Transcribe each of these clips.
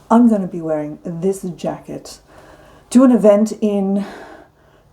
I'm going to be wearing this jacket to an event in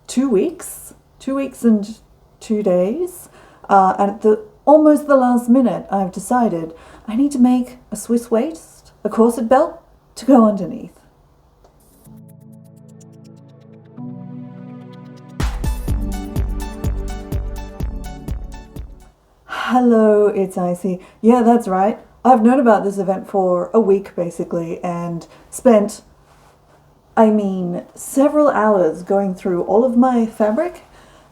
2 weeks, 2 weeks and 2 days. And at almost the last minute, I've decided I need to make a Swiss waist, a corset belt to go underneath. Hello, it's Icy. Yeah, that's right. I've known about this event for a week basically and spent, several hours going through all of my fabric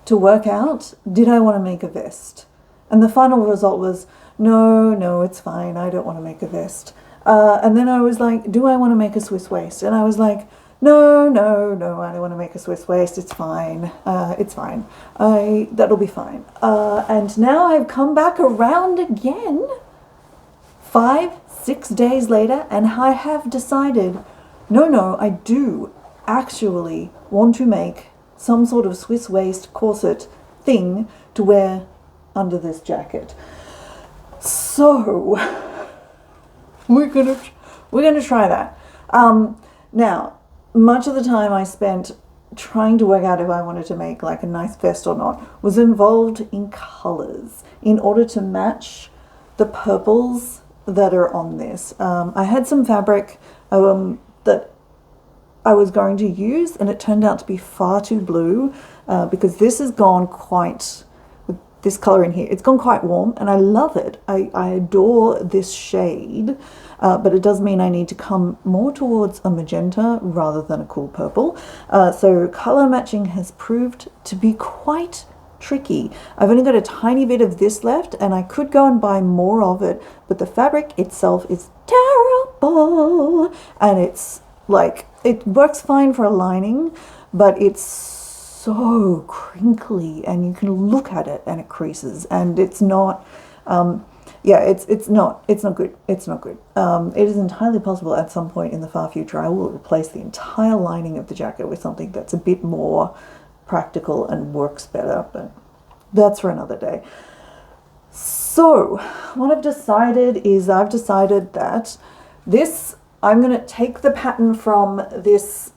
to work out, did I want to make a vest? And the final result was, no, it's fine. I don't want to make a vest. And then I was like, do I want to make a Swiss waist? And I was like, no, I don't want to make a Swiss waist. It's fine. It's fine. That'll be fine. And now I've come back around again 5-6 days later, and I have decided, no, I do actually want to make some sort of Swiss waist corset thing to wear under this jacket. So we're gonna try that. Now, much of the time I spent trying to work out if I wanted to make like a nice vest or not was involved in colors in order to match the purples that are on this. I had some fabric that I was going to use, and it turned out to be far too blue because this has gone quite, with this color in here, it's gone quite warm, and I love it. I adore this shade, but it does mean I need to come more towards a magenta rather than a cool purple. So color matching has proved to be quite tricky. I've only got a tiny bit of this left, and I could go and buy more of it, but the fabric itself is terrible, and it's like, it works fine for a lining, but it's so crinkly, and you can look at it and it creases, and it's not it's not good. It's not good. It is entirely possible at some point in the far future I will replace the entire lining of the jacket with something that's a bit more practical and works better, but that's for another day. So what I've decided that this, I'm going to take the pattern from this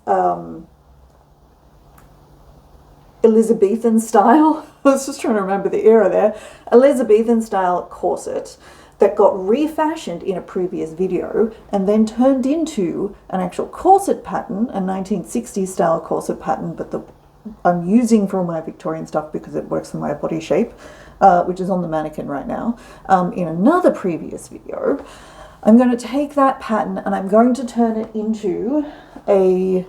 Elizabethan style, I was just trying to remember the era there, Elizabethan style corset that got refashioned in a previous video and then turned into an actual corset pattern, a 1960s style corset pattern, but I'm using for all my Victorian stuff because it works for my body shape, which is on the mannequin right now. In another previous video, I'm going to take that pattern and I'm going to turn it into a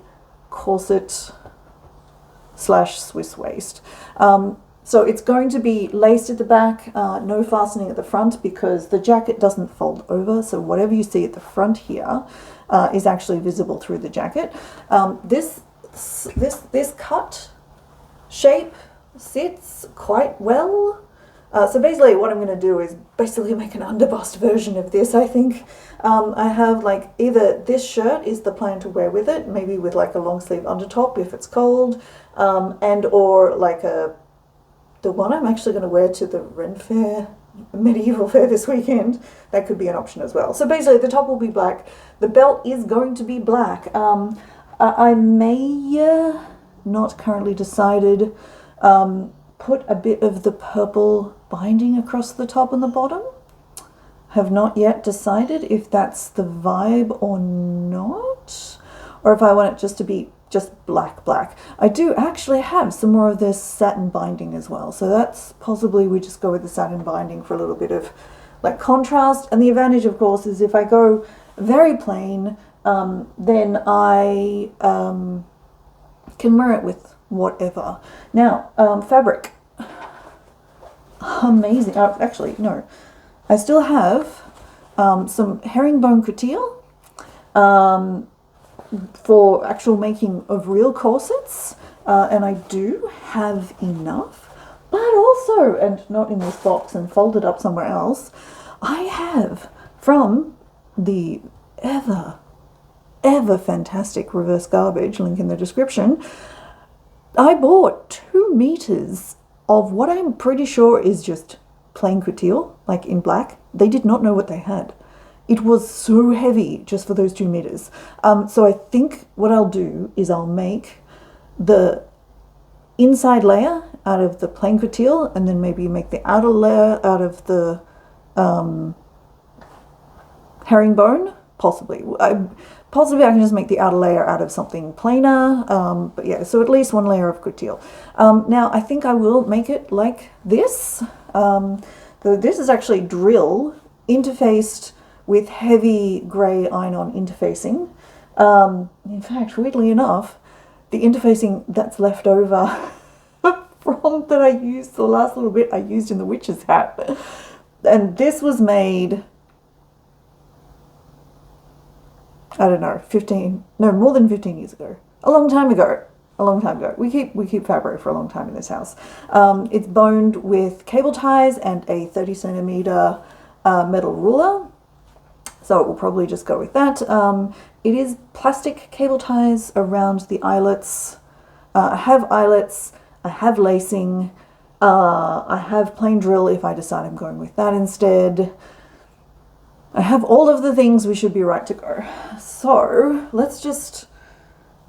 corset / Swiss waist. So it's going to be laced at the back, no fastening at the front because the jacket doesn't fold over. So whatever you see at the front here is actually visible through the jacket. This cut shape sits quite well. So basically what I'm going to do is basically make an underbust version of this, I think. I have like either this shirt is the plan to wear with it, maybe with like a long sleeve undertop if it's cold, and or like the one I'm actually going to wear to the Ren Fair, medieval fair this weekend. That could be an option as well. So basically the top will be black. The belt is going to be black. I may, not currently decided, put a bit of the purple binding across the top and the bottom. Have not yet decided if that's the vibe or not, or if I want it just to be just black. I do actually have some more of this satin binding as well, so that's possibly we just go with the satin binding for a little bit of like contrast. And the advantage of course is if I go very plain, then I can wear it with whatever. Now, fabric, amazing. Actually, no, I still have some herringbone couture for actual making of real corsets, and I do have enough, but also, and not in this box and folded up somewhere else, I have from the ever fantastic reverse garbage, link in the description, I bought 2 meters of what I'm pretty sure is just plain couture, like in black. They did not know what they had. It was so heavy just for those 2 meters. So I think what I'll do is I'll make the inside layer out of the plain couture, and then maybe make the outer layer out of the herringbone. Possibly I can just make the outer layer out of something plainer, but yeah, so at least 1 layer of couture. Now I think I will make it like this. This is actually drill interfaced with heavy grey iron-on interfacing. In fact, weirdly enough, the interfacing that's left over from that I used, the last little bit I used in the witch's hat, and this was made, I don't know, more than 15 years ago. A long time ago. We keep fabric for a long time in this house. It's boned with cable ties and a 30 centimeter metal ruler. So it will probably just go with that. It is plastic cable ties around the eyelets. I have eyelets, I have lacing, I have plain drill if I decide I'm going with that instead. I have all of the things, we should be right to go. So let's just,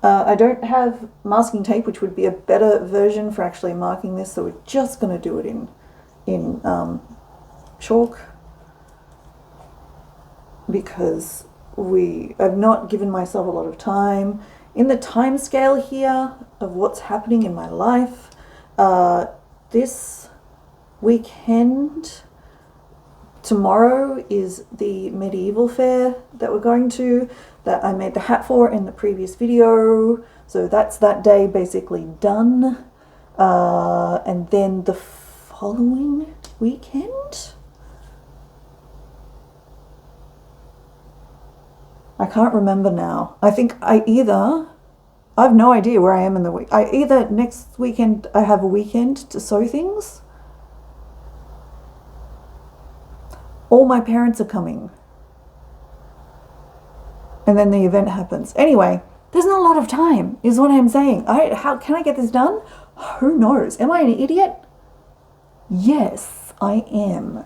I don't have masking tape, which would be a better version for actually marking this, so we're just going to do it in chalk, because I've not given myself a lot of time in the time scale here of what's happening in my life. This weekend, tomorrow, is the medieval fair that we're going to, that I made the hat for in the previous video. So that's that day basically done. And then the following weekend, I can't remember now. I think I have no idea where I am in the week. Either next weekend I have a weekend to sew things, or my parents are coming, and then the event happens. Anyway, there's not a lot of time, is what I'm saying. How can I get this done? Who knows? Am I an idiot? Yes, I am.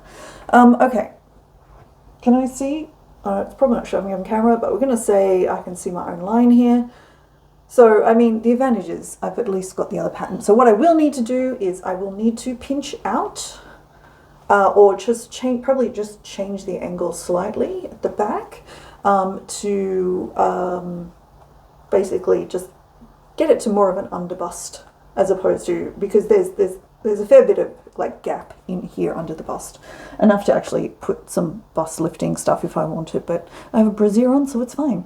Okay. Can I see? It's probably not showing me on camera, but we're going to say I can see my own line here. So, I mean, the advantage is I've at least got the other pattern. So what I will need to do is I will need to pinch out, or just probably just change the angle slightly at the back, to basically just get it to more of an underbust, as opposed to, because there's a fair bit of like gap in here under the bust, enough to actually put some bust lifting stuff if I want it, but I have a brassiere on, so it's fine.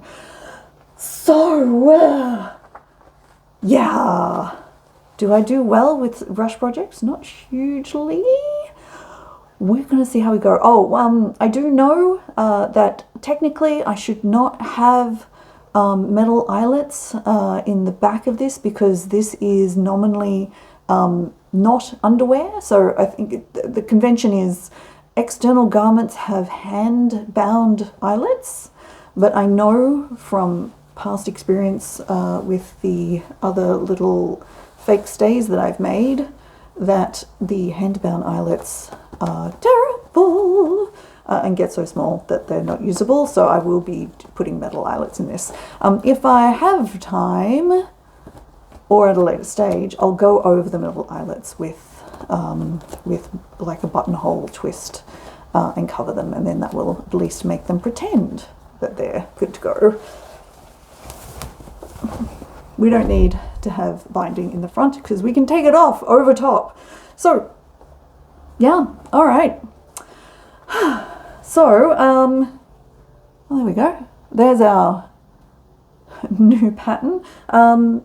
So yeah, do I do well with rush projects? Not hugely. We're gonna see how we go. Oh, I do know that technically I should not have metal eyelets in the back of this, because this is nominally not underwear. So I think the convention is external garments have hand-bound eyelets, but I know from past experience with the other little fake stays that I've made that the hand-bound eyelets are terrible and get so small that they're not usable, so I will be putting metal eyelets in this. If I have time, or at a later stage, I'll go over the metal eyelets with like a buttonhole twist and cover them, and then that will at least make them pretend that they're good to go. We don't need to have binding in the front because we can take it off over top. So yeah, all right. So well, there we go. There's our new pattern. Yeah,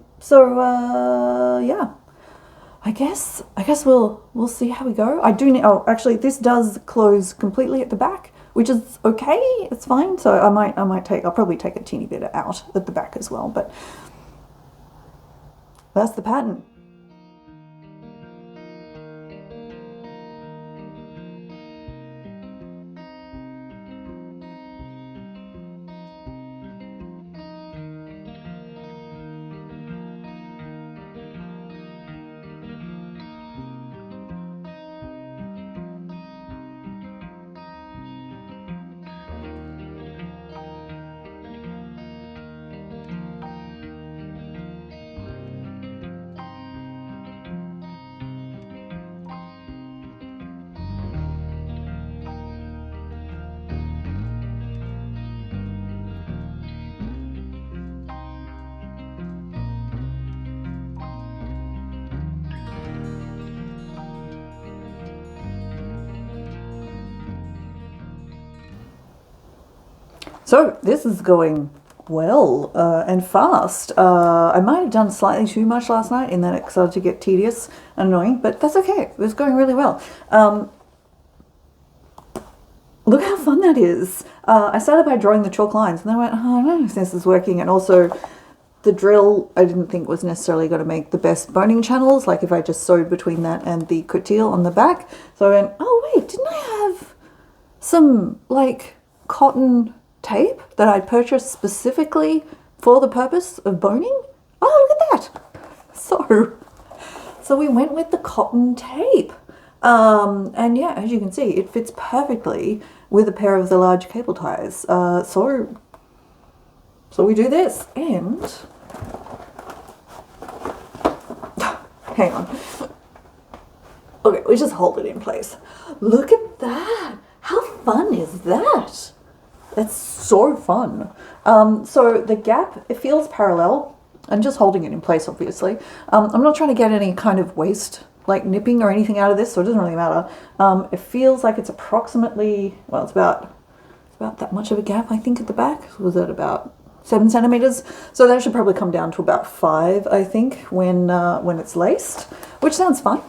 I guess we'll see how we go. I do need, oh, actually this does close completely at the back, which is okay, it's fine. So I'll probably take a teeny bit out at the back as well, but that's the pattern. So this is going well and fast. I might have done slightly too much last night in that it started to get tedious and annoying, but that's okay. It was going really well. Look how fun that is. I started by drawing the chalk lines and then I went, oh, I don't know if this is working. And also the drill I didn't think was necessarily going to make the best boning channels, like if I just sewed between that and the coutil on the back. So I went, oh wait, didn't I have some like cotton tape that I'd purchased specifically for the purpose of boning? Oh, look at that. So we went with the cotton tape. And yeah, as you can see, it fits perfectly with a pair of the large cable ties. So we do this, and hang on. Okay, we just hold it in place. Look at that. How fun is that? That's so fun. So the gap, it feels parallel. I'm just holding it in place, obviously. I'm not trying to get any kind of waist like nipping or anything out of this, so it doesn't really matter. It feels like it's approximately, well, it's about that much of a gap, I think, at the back. Was it about 7 centimeters? So that should probably come down to about 5, I think, when it's laced, which sounds fine.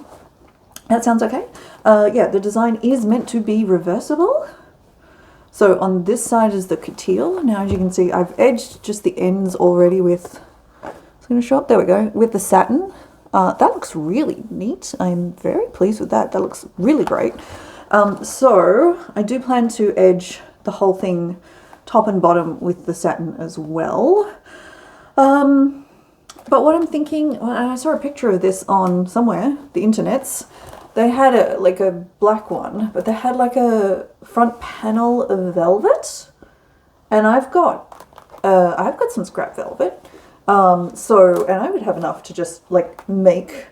That sounds okay. Yeah, the design is meant to be reversible. So on this side is the coutil. Now, as you can see, I've edged just the ends already with, it's going to show up, there we go, with the satin. That looks really neat. I'm very pleased with that. That looks really great. So I do plan to edge the whole thing top and bottom with the satin as well. But what I'm thinking, I saw a picture of this on somewhere, the internets. They had a black one, but they had like a front panel of velvet, and I've got some scrap velvet. And I would have enough to just like make,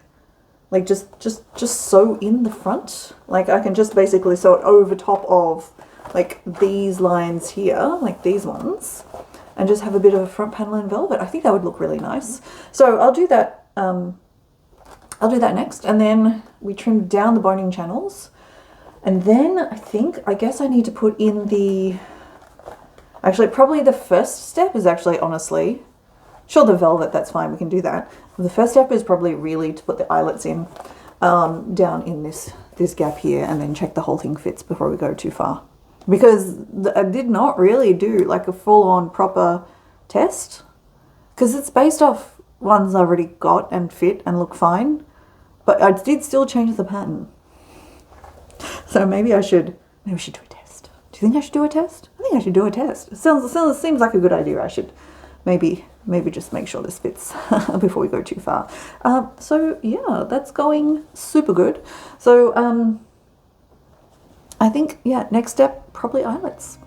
like just sew in the front. Like I can just basically sew it over top of like these lines here, like these ones, and just have a bit of a front panel in velvet. I think that would look really nice. So I'll do that. I'll do that next, and then we trim down the boning channels, and then I guess I need to put in the. Actually, probably the first step is actually honestly. Sure, the velvet, that's fine, we can do that. The first step is probably really to put the eyelets in, down in this gap here, and then check the whole thing fits before we go too far. Because I did not really do like a full-on proper test, because it's based off ones I already got and fit and look fine, but I did still change the pattern. So maybe we should do a test. Do you think I should do a test? I think I should do a test. It seems like a good idea. I should maybe just make sure this fits before we go too far. So yeah, that's going super good. So I think, yeah, next step, probably eyelets.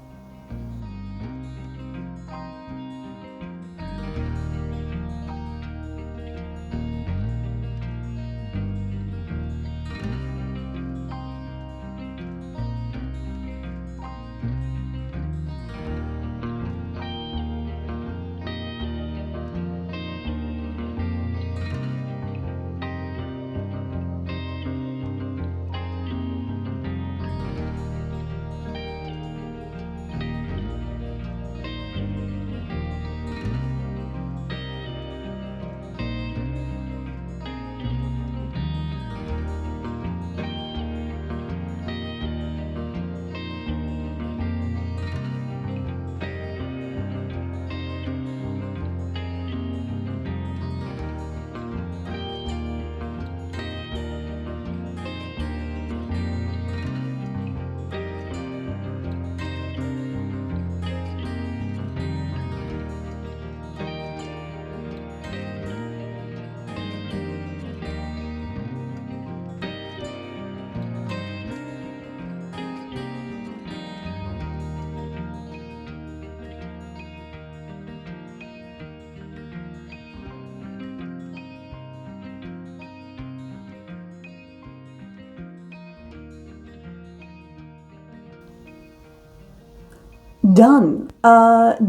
Done.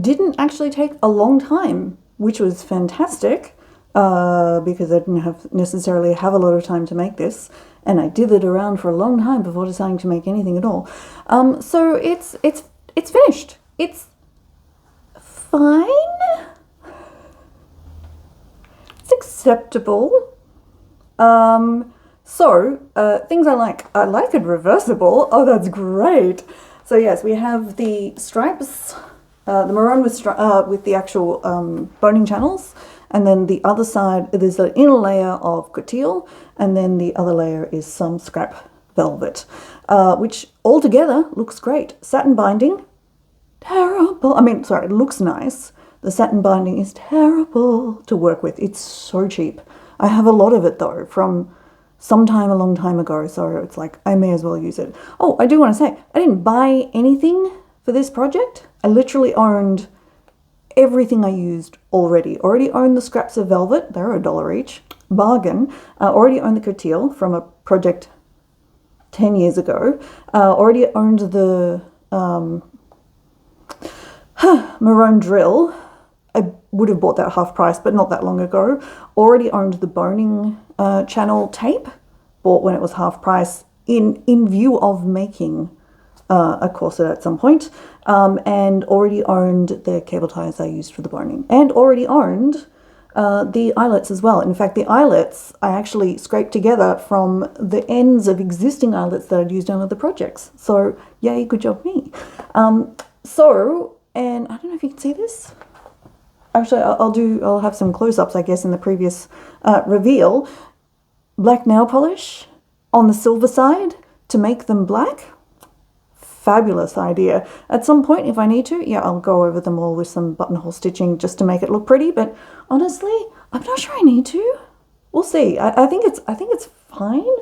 Didn't actually take a long time, which was fantastic, because I didn't necessarily have a lot of time to make this, and I dithered around for a long time before deciding to make anything at all. So it's finished. It's fine. It's acceptable. Things I like. I like it reversible. Oh, that's great. So yes, we have the stripes, the maroon with the actual boning channels, and then the other side, there's an inner layer of couture, and then the other layer is some scrap velvet, which altogether looks great. Satin binding, terrible. I mean, sorry, it looks nice. The satin binding is terrible to work with. It's so cheap. I have a lot of it though from sometime a long time ago, so it's like I may as well use it. Oh, I do want to say, I didn't buy anything for this project. I literally owned everything I used already. Already owned the scraps of velvet. They're $1 each. Bargain. Already owned the couture from a project 10 years ago. Already owned the maroon drill. I would have bought that half price, but not that long ago. Already owned the boning channel tape. Bought when it was half price in view of making a corset at some point. And already owned the cable ties I used for the boning. And already owned the eyelets as well. In fact, the eyelets I actually scraped together from the ends of existing eyelets that I'd used on other projects. So, yay, good job me. And I don't know if you can see this. Actually, I'll have some close-ups, I guess, in the previous reveal. Black nail polish on the silver side to make them black. Fabulous idea. At some point, if I need to, yeah, I'll go over them all with some buttonhole stitching just to make it look pretty. But honestly, I'm not sure I need to. We'll see. I think it's fine.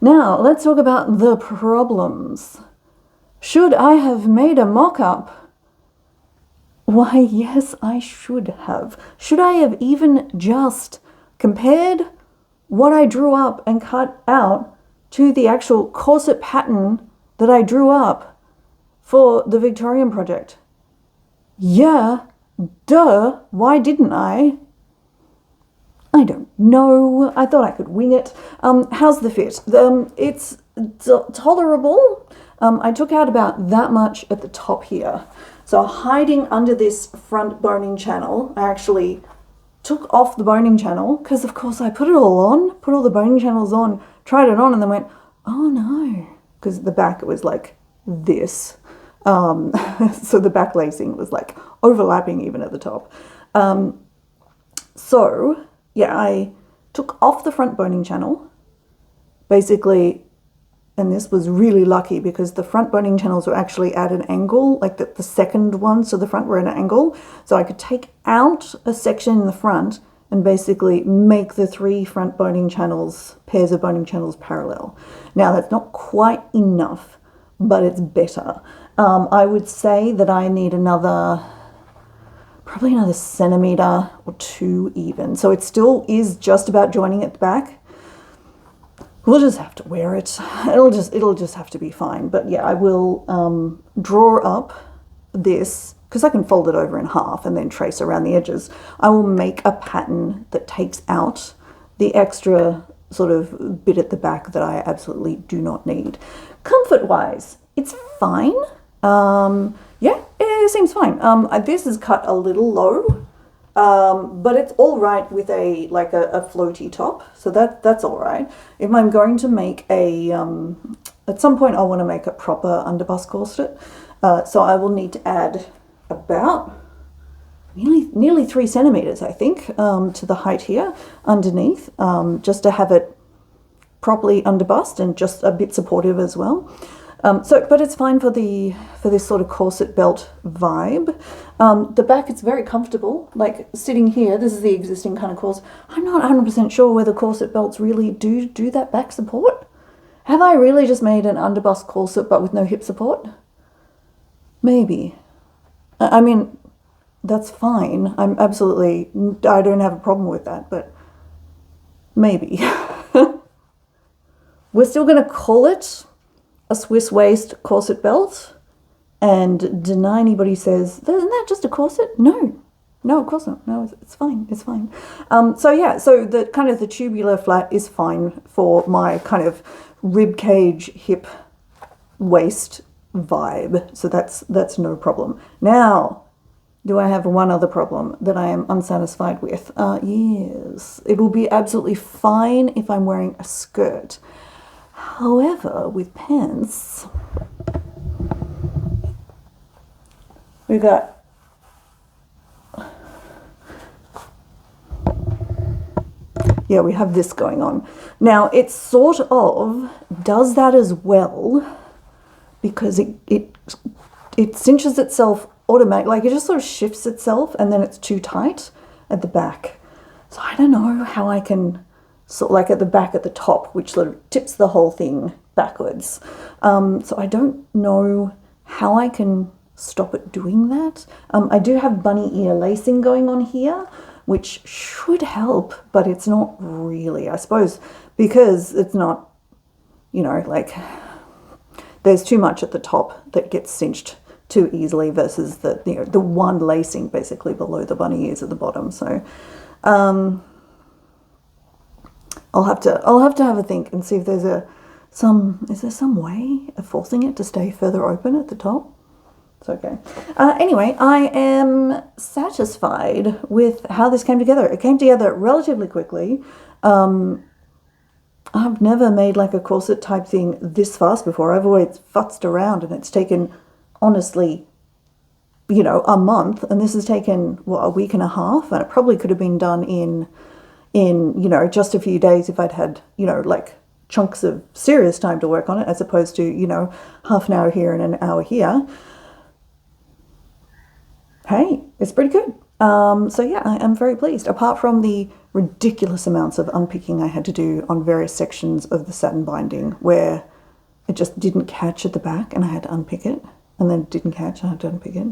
Now, let's talk about the problems. Should I have made a mock-up? Why, yes, I should have. Should I have even just compared what I drew up and cut out to the actual corset pattern that I drew up for the Victorian project? Yeah, duh, why didn't I? I don't know. I thought I could wing it. How's the fit? It's tolerable. I took out about that much at the top here. So hiding under this front boning channel, I actually took off the boning channel because of course I put it all on, put all the boning channels on, tried it on and then went, oh no, because at the back it was like this. So the back lacing was like overlapping even at the top. So yeah, I took off the front boning channel, basically. And this was really lucky because the front boning channels were actually at an angle, like the second one, so the front were at an angle. So I could take out a section in the front and basically make the 3 front boning channels, pairs of boning channels parallel. Now that's not quite enough, but it's better. I would say that I need probably another centimetre or 2 even. So it still is just about joining at the back. We'll just have to wear it. It'll just have to be fine. But yeah, I will draw up this, because I can fold it over in half and then trace around the edges. I will make a pattern that takes out the extra sort of bit at the back that I absolutely do not need. Comfort-wise, it's fine. Yeah, it seems fine. This is cut a little low. But it's all right with a floaty top, so that's all right. If I'm going to make at some point I want to make a proper underbust corset, so I will need to add about nearly 3 centimeters, I think, to the height here underneath, just to have it properly underbust and just a bit supportive as well. But it's fine for this sort of corset belt vibe. The back, it's very comfortable. Like sitting here, this is the existing kind of corset. I'm not 100% sure whether corset belts really do that back support. Have I really just made an underbust corset but with no hip support? Maybe. I mean, that's fine. I don't have a problem with that, but maybe. We're still going to call it a Swiss waist corset belt and deny anybody says, isn't that just a corset? No, of course not. No, it's fine. It's fine. So yeah, so the kind of the tubular flat is fine for my kind of rib cage, hip, waist vibe. So that's no problem. Now, Do I have one other problem that I am unsatisfied with? Yes, it will be absolutely fine if I'm wearing a skirt. However, with pants, we got we have this going on. Now, it sort of does that as well because it cinches itself automatically, like it just sort of shifts itself and then it's too tight at the back. So I don't know how I can, sort of like at the back at the top, which sort of tips the whole thing backwards. So I don't know how I can stop it doing that. I do have bunny ear lacing going on here, which should help, but it's not really, I suppose, because it's not, you know, like there's too much at the top that gets cinched too easily versus the, you know, the one lacing basically below the bunny ears at the bottom. So I'll have to have a think and see if there's is there some way of forcing it to stay further open at the top? It's okay. Anyway, I am satisfied with how this came together. It came together relatively quickly. I've never made like a corset type thing this fast before. I've always futzed around and it's taken, honestly, you know, a month, and this has taken, what, a week and a half, and it probably could have been done in you know, just a few days if I'd had, you know, like chunks of serious time to work on it, as opposed to, you know, half an hour here and an hour here. Hey, it's pretty good. So yeah, I am very pleased, apart from the ridiculous amounts of unpicking I had to do on various sections of the satin binding where it just didn't catch at the back and I had to unpick it, and then it didn't catch, I had to unpick it,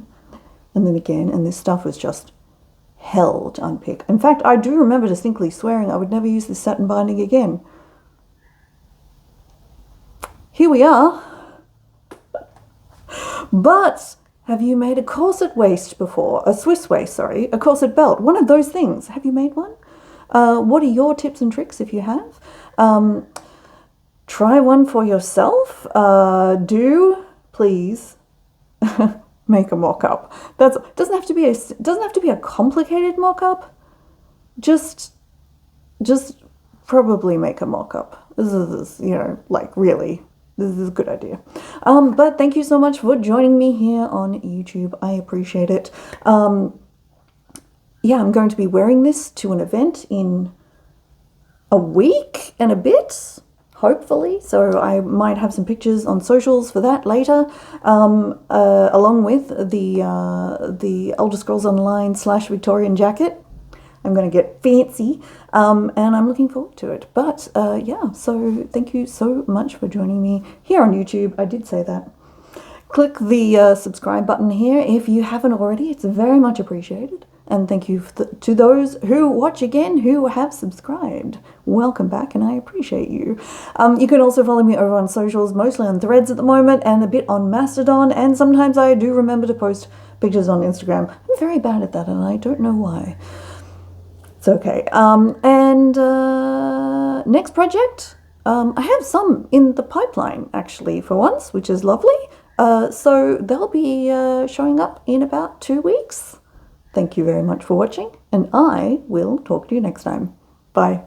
and then again, and this stuff was just hell to unpick. In fact, I do remember distinctly swearing I would never use this satin binding again. Here we are. But have you made a corset waist before? A Swiss waist, sorry. A corset belt. One of those things. Have you made one? What are your tips and tricks if you have? Try one for yourself. Do please make a mock-up. Doesn't have to be a complicated mock-up. Just probably make a mock-up. This is, you know, like really, this is a good idea. But thank you so much for joining me here on YouTube. I appreciate it. Yeah, I'm going to be wearing this to an event in a week and a bit, hopefully. So I might have some pictures on socials for that later, along with the Elder Scrolls Online / Victorian jacket. I'm going to get fancy, and I'm looking forward to it. But yeah, so thank you so much for joining me here on YouTube. I did say that. Click the subscribe button here if you haven't already. It's very much appreciated. And thank you to those who watch again who have subscribed. Welcome back, and I appreciate you. You can also follow me over on socials, mostly on Threads at the moment, and a bit on Mastodon, and sometimes I do remember to post pictures on Instagram. I'm very bad at that, and I don't know why. It's okay. Next project, I have some in the pipeline, actually, for once, which is lovely. So they'll be showing up in about 2 weeks. Thank you very much for watching, and I will talk to you next time. Bye.